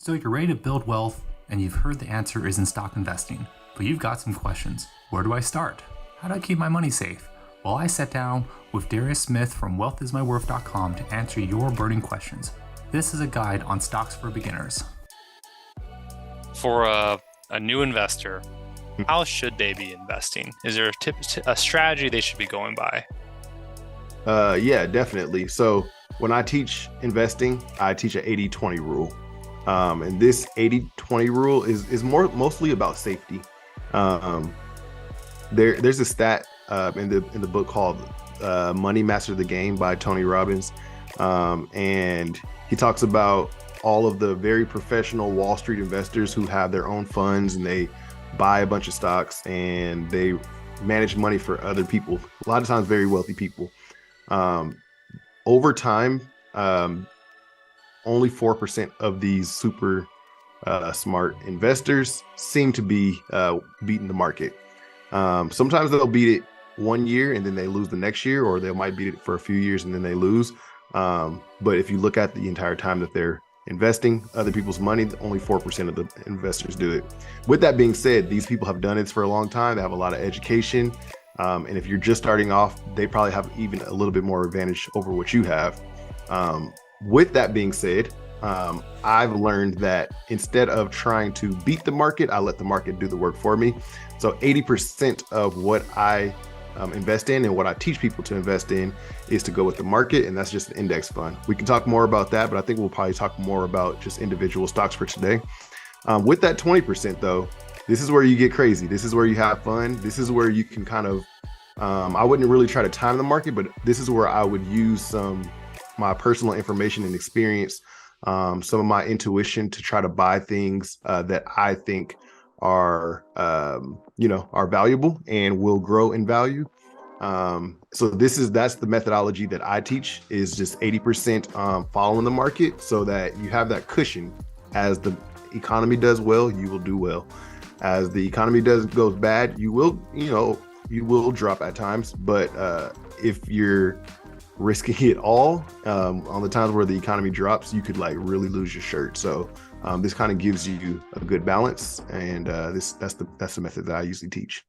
So you're ready to build wealth, and you've heard the answer is in stock investing, but you've got some questions. Where do I start? How do I keep my money safe? Well, I sat down with Darius Smith from wealthismyworth.com to answer your burning questions. This is a guide on stocks for beginners. For a new investor, how should they be investing? Is there a strategy they should be going by? Yeah, definitely. So when I teach investing, I teach an 80-20 rule. And this 80-20 rule is mostly about safety. There's a stat in the book called Money Master the Game by Tony Robbins. And he talks about all of the very professional Wall Street investors who have their own funds and they buy a bunch of stocks and they manage money for other people, a lot of times very wealthy people. Over time, only 4% of these super smart investors seem to be beating the market. Sometimes they'll beat it 1 year and then they lose the next year, or they might beat it for a few years and then they lose. But if you look at the entire time that they're investing other people's money, only 4% of the investors do it. With that being said, these people have done it for a long time. They have a lot of education. And if you're just starting off, they probably have even a little bit more advantage over what you have. With that being said, I've learned that instead of trying to beat the market, I let the market do the work for me. So 80% of what I invest in and what I teach people to invest in is to go with the market, and that's just an index fund. We can talk more about that, but I think we'll probably talk more about just individual stocks for today. With that 20% though, this is where you get crazy. This is where you have fun. This is where you can kind of, I wouldn't really try to time the market, but this is where I would use my personal information and experience, some of my intuition to try to buy things that I think are valuable and will grow in value. So that's the methodology that I teach, is just 80% following the market, so that you have that cushion. As the economy does well, you will do well. As the economy goes bad, you will drop at times. But if you're risking it all on the times where the economy drops, you could like really lose your shirt. So this kind of gives you a good balance, and that's the method that I usually teach.